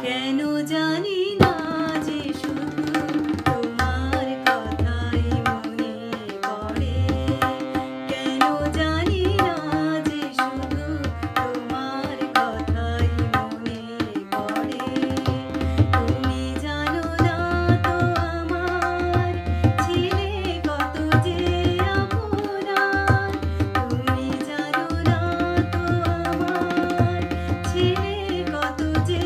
কেন জানি না যে শুধু তোমার কথাই মনে পড়ে। কেন জানি না যে শুধু তোমার কথাই মনে পড়ে। তুমি জানো না তো আমার ছিলে কত যে আপনার। তুমি জানো না তো আমার ছিলে কত যে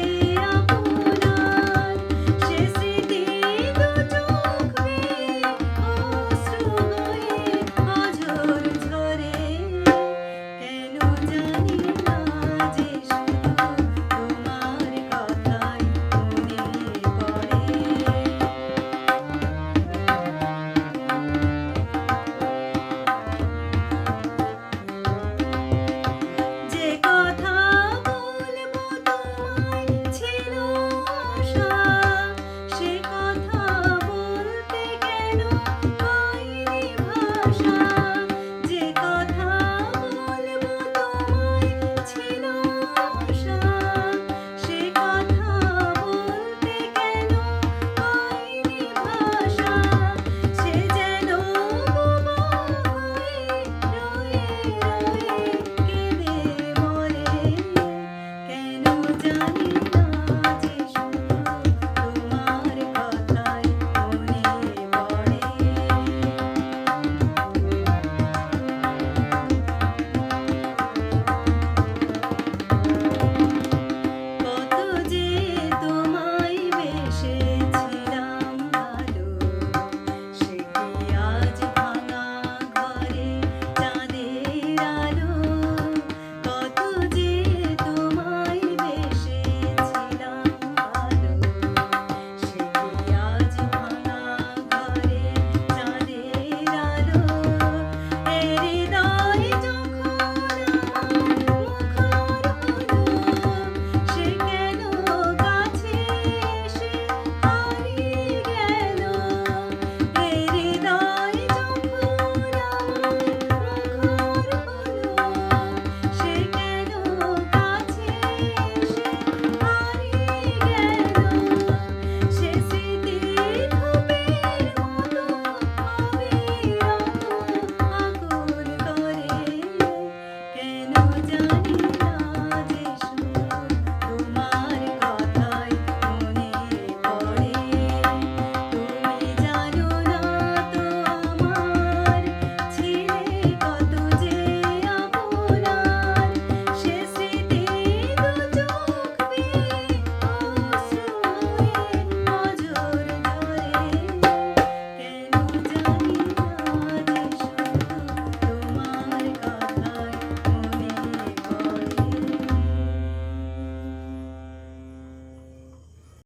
জানি